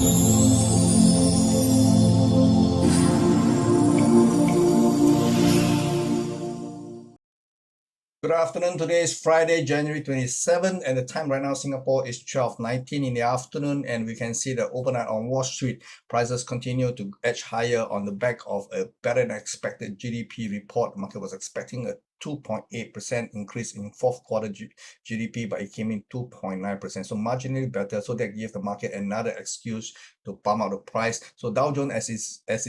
Good afternoon. Today is Friday, January 27th, and the time right now Singapore is 12:19 in the afternoon, and we can see that overnight on Wall Street, prices continue to edge higher on the back of a better than expected GDP report. The market was expecting a 2.8% increase in fourth quarter GDP, but it came in 2.9%, so marginally better. So that gives the market another excuse to pump out the price. So Dow Jones as it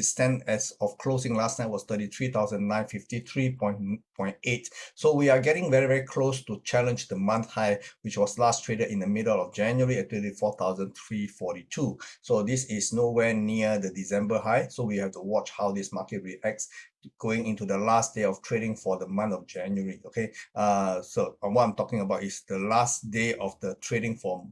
stands as of closing last night was 33,953.8. So we are getting very close to challenge the month high, which was last traded in the middle of January at 34,342. So this is nowhere near the December high. So we have to watch how this market reacts going into the last day of trading for the month of January. Okay, so what I'm talking about is the last day of the trading for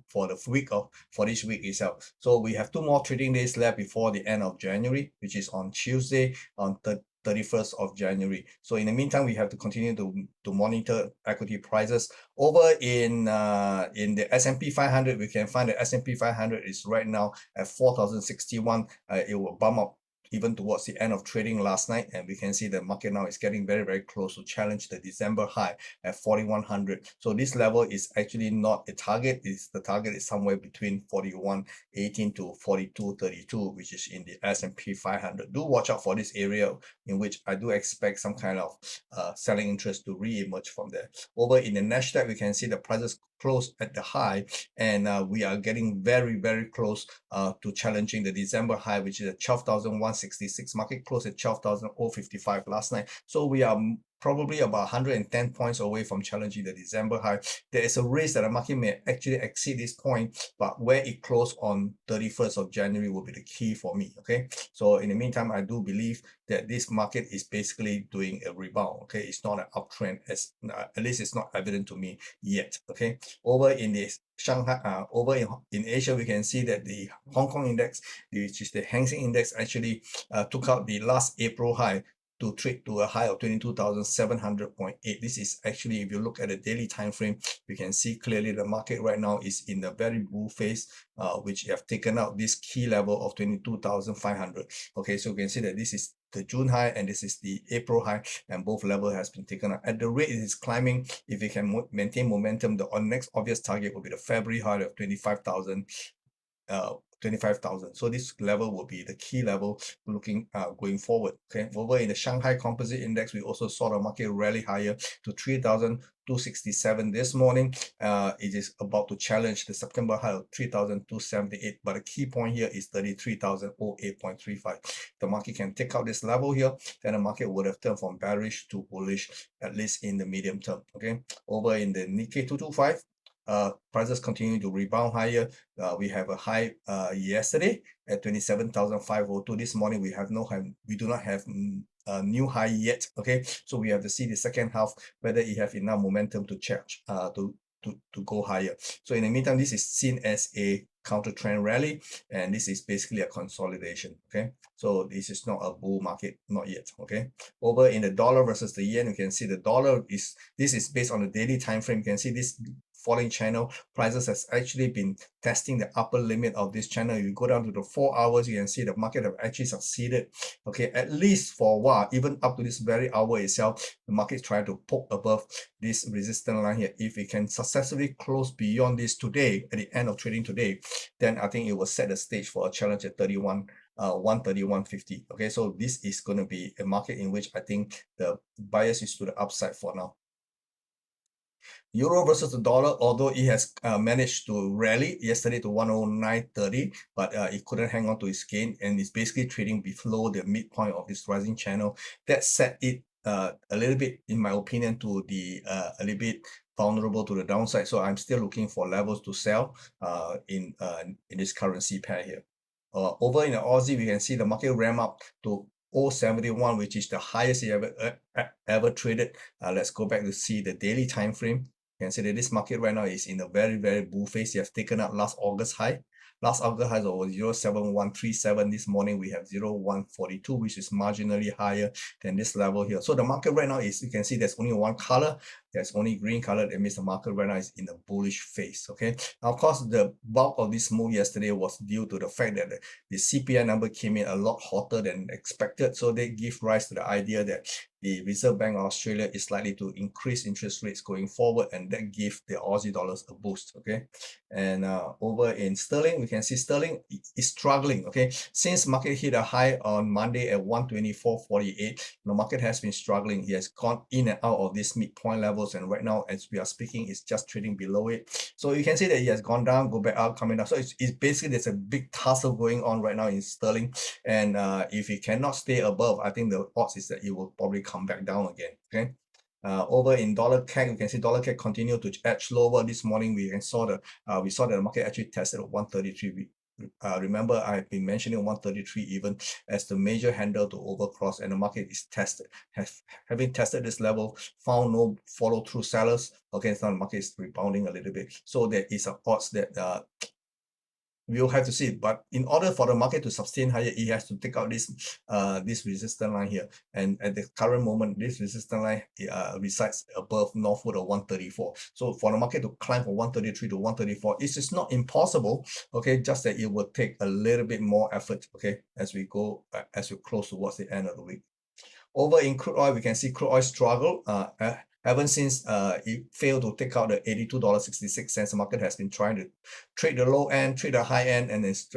this week itself. So we have 2 more trading days left before the end of January, which is on Tuesday on 31st of January. So in the meantime, we have to continue to monitor equity prices. Over in the S&P 500, we can find the S&P 500 is right now at 4,061. It will bump up even towards the end of trading last night, and we can see the market now is getting very close to challenge the December high at 4,100. So this level is actually not a target. The target is somewhere between 4118 to 4232, which is in the S&P 500. Do watch out for this area, in which I do expect some kind of selling interest to re-emerge from there. Over in the Nasdaq, we can see the prices close at the high, and we are getting very close to challenging the December high, which is at 12,166. Market closed at 12,055 last night. So we are probably about 110 points away from challenging the December high. There is a risk that the market may actually exceed this point, but where it closed on 31st of January will be the key for me. Okay, so in the meantime, I do believe that this market is basically doing a rebound. Okay, it's not an uptrend, as at least it's not evident to me yet. Okay, over in this Shanghai, over in Asia, we can see that the Hong Kong index, which is the Hang Seng index, actually took out the last April high to trade to a high of 22,700.8. This is actually, if you look at the daily time frame, we can see clearly the market right now is in the very bull phase, which have taken out this key level of 22,500. Okay, so you can see that this is the June high and this is the April high, and both level has been taken up. At the rate it is climbing, if it can maintain momentum, the next obvious target will be the February high of 25,000. So this level will be the key level looking going forward. Okay, over in the Shanghai Composite Index, we also saw the market rally higher to 3,267 this morning. It is about to challenge the September high of 3,278, but the key point here is 33,008.35. The market can take out this level here, then the market would have turned from bearish to bullish, at least in the medium term. Okay, over in the Nikkei 225, prices continue to rebound higher. We have a high yesterday at 27,502. This morning we do not have a new high yet. Okay, so we have to see the second half whether it have enough momentum to charge to go higher. So in the meantime, this is seen as a counter trend rally, and this is basically a consolidation. Okay, so this is not a bull market, not yet. Okay, over in the dollar versus the yen, you can see the dollar is, this is based on the daily time frame. You can see this falling channel prices has actually been testing the upper limit of this channel. If you go down to the 4 hours, you can see the market have actually succeeded, okay, at least for a while, even up to this very hour itself. The market is trying to poke above this resistance line here. If it can successfully close beyond this today, at the end of trading today, then I think it will set the stage for a challenge at 131.50. Okay, so this is going to be a market in which I think the bias is to the upside for now. Euro versus the dollar, although it has managed to rally yesterday to 109.30, but it couldn't hang on to its gain, and it's basically trading below the midpoint of this rising channel. That set it a little bit, in my opinion, to the a little bit vulnerable to the downside. So I'm still looking for levels to sell in this currency pair here. Over in the Aussie, we can see the market ram up to 0.71, which is the highest it ever traded. Let's go back to see the daily time frame. You can see that this market right now is in a very bull phase. You have taken out last August high. Last August high was 0.7137. This morning we have 0.142, which is marginally higher than this level here. So the market right now is, you can see there's only one color. There's only green color. That means the market right now is in a bullish phase. Okay. Now, of course, the bulk of this move yesterday was due to the fact that the CPI number came in a lot hotter than expected. So they give rise to the idea that the Reserve Bank of Australia is likely to increase interest rates going forward, and that gives the Aussie dollars a boost. Okay. And over in sterling, we can see sterling is struggling. Okay. Since market hit a high on Monday at 124.48, the market has been struggling. It has gone in and out of these midpoint levels, and right now as we are speaking, it's just trading below it. So you can see that it has gone down, go back up, coming down. So it's basically there's a big tussle going on right now in sterling, and if it cannot stay above, I think the odds is that it will probably come back down again. Okay. Over in dollar CAD, you can see dollar CAD continue to edge lower. This morning we saw that the market actually tested at 133. Remember, I've been mentioning 133 even as the major handle to overcross, and the market is having tested this level, found no follow through sellers. Okay, so the market is rebounding a little bit. So there is a odds that we'll have to see. But in order for the market to sustain higher, it has to take out this resistance line here. And at the current moment, this resistance line resides above northward of 134. So for the market to climb from 133 to 134, it is not impossible. Okay, just that it will take a little bit more effort. Okay, as we close towards the end of the week. Over in crude oil, we can see crude oil struggle. Ever since it failed to take out the $82.66, the market has been trying to trade the low end, trade the high end, and it's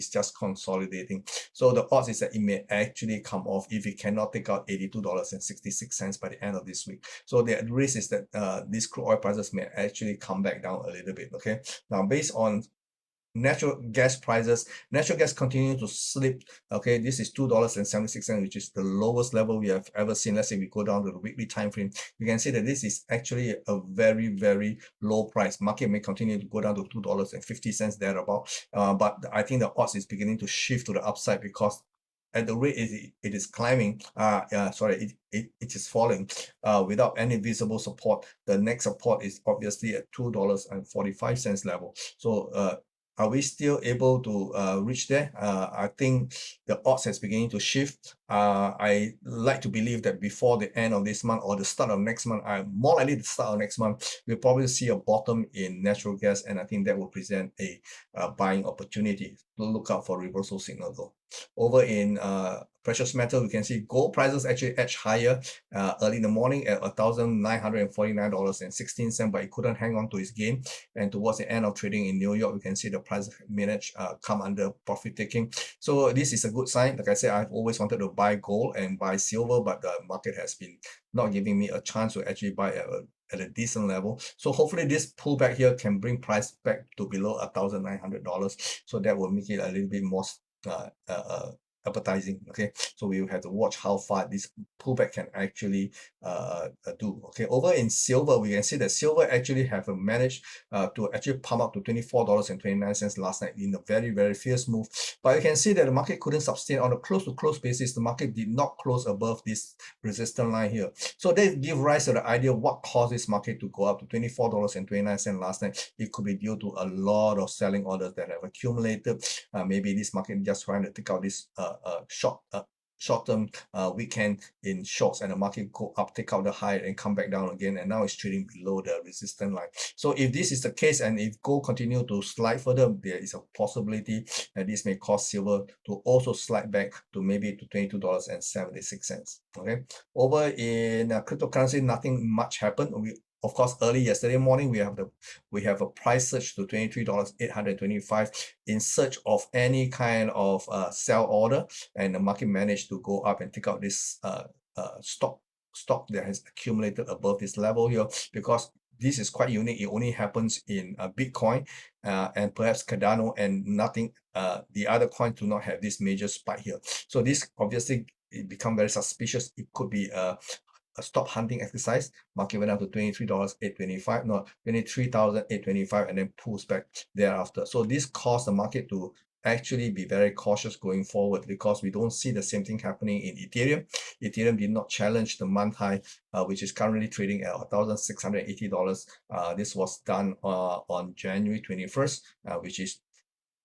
just consolidating. So the odds is that it may actually come off if it cannot take out $82.66 by the end of this week. So the risk is that these crude oil prices may actually come back down a little bit. Okay. Now, based on natural gas prices, natural gas continue to slip. Okay, this is $2.76, which is the lowest level we have ever seen. Let's say we go down to the weekly time frame, you can see that this is actually a very, very low price. Market may continue to go down to $2.50 thereabout, but I think the odds is beginning to shift to the upside, because at the rate it is climbing, it is falling without any visible support. The next support is obviously at $2.45 level. So are we still able to reach there? I think the odds has beginning to shift. I like to believe that before the end of this month or the start of next month, more likely the start of next month, we'll probably see a bottom in natural gas, and I think that will present a buying opportunity. Look out for reversal signal though. Over in precious metal, we can see gold prices actually edge higher early in the morning at $1,949.16, but it couldn't hang on to its gain. And towards the end of trading in New York, we can see the price managed come under profit taking. So this is a good sign. Like I said, I've always wanted to buy gold and buy silver, but the market has been not giving me a chance to actually buy at a decent level. So hopefully this pullback here can bring price back to below $1,900. So that will make it a little bit more appetizing. Okay, so we will have to watch how far this pullback can actually do. Okay, over in silver, we can see that silver actually have managed to actually pump up to $24.29 last night in a very, very fierce move. But you can see that the market couldn't sustain on a close to close basis. The market did not close above this resistance line here. So they give rise to the idea what caused this market to go up to $24.29 last night. It could be due to a lot of selling orders that have accumulated. Maybe this market just trying to take out this short-term weekend in shorts, and the market go up, take out the high and come back down again, and now it's trading below the resistance line. So if this is the case, and if gold continue to slide further, there is a possibility that this may cause silver to also slide back to maybe to $22.76. Okay, over in cryptocurrency, nothing much happened. Of course, early yesterday morning, we have a price surge to $23,825 in search of any kind of sell order, and the market managed to go up and take out this stock that has accumulated above this level here, because this is quite unique. It only happens in Bitcoin and perhaps Cardano, and nothing. The other coins do not have this major spike here. So this obviously it become very suspicious. It could be a stop hunting exercise. Market went up to $23,825, no, $23,825, and then pulls back thereafter. So this caused the market to actually be very cautious going forward, because we don't see the same thing happening in Ethereum. Ethereum did not challenge the month high, which is currently trading at $1,680. This was done on January 21st, which is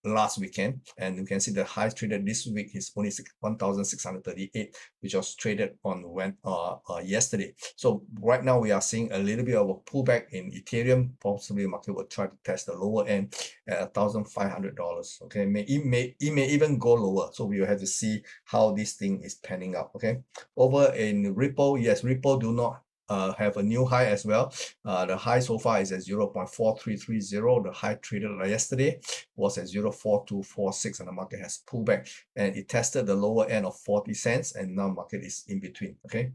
last weekend, and you can see the high traded this week is only 1,638, which was traded on yesterday. So right now we are seeing a little bit of a pullback in Ethereum. Possibly the market will try to test the lower end at $1,500. Okay, it may even go lower. So we will have to see how this thing is panning out. Okay, over in Ripple, yes, Ripple do not have a new high as well. The high so far is at 0.4330. The high traded yesterday was at 0.4246, and the market has pulled back, and it tested the lower end of 40 cents, and now market is in between. Okay,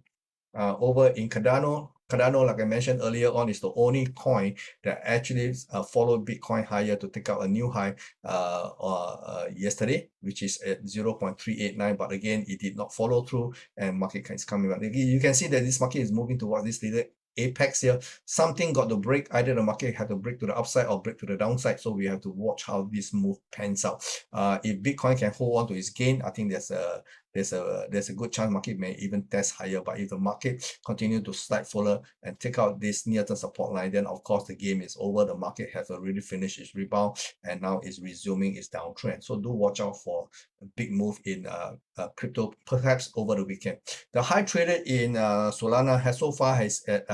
over in Cardano, like I mentioned earlier on, is the only coin that actually followed Bitcoin higher to take out a new high yesterday, which is at 0.389. But again, it did not follow through, and market is coming back. You can see that this market is moving towards this little apex here. Something got to break. Either the market had to break to the upside or break to the downside. So we have to watch how this move pans out. If Bitcoin can hold on to its gain, I think there's a good chance market may even test higher. But if the market continue to slide further and take out this near-term support line, then of course the game is over. The market has already finished its rebound and now is resuming its downtrend. So do watch out for a big move in crypto, perhaps over the weekend. The high traded in Solana has so far is at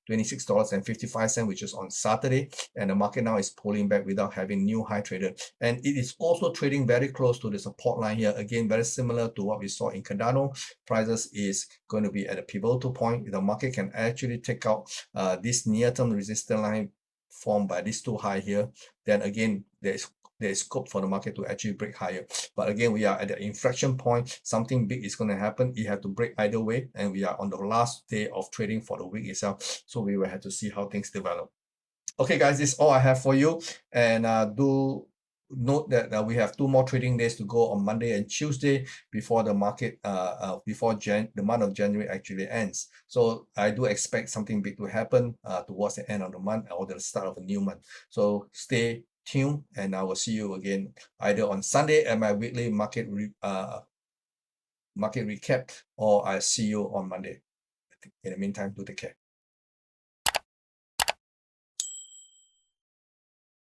$26.55, which is on Saturday, and the market now is pulling back without having new high traded, and it is also trading very close to the support line here. Again, very similar to what we saw in Cardano. Prices is going to be at a pivotal point. If the market can actually take out this near-term resistance line formed by these two high here, then again there is scope for the market to actually break higher. But again, we are at the inflection point. Something big is going to happen. It had to break either way, and we are on the last day of trading for the week itself, so we will have to see how things develop. Okay guys, this is all I have for you, and do note that we have 2 more trading days to go on Monday and Tuesday before the market before the month of January actually ends. So I do expect something big to happen towards the end of the month or the start of a new month. So stay tuned, and I will see you again either on Sunday at my weekly market recap, or I'll see you on Monday. In the meantime, do take care.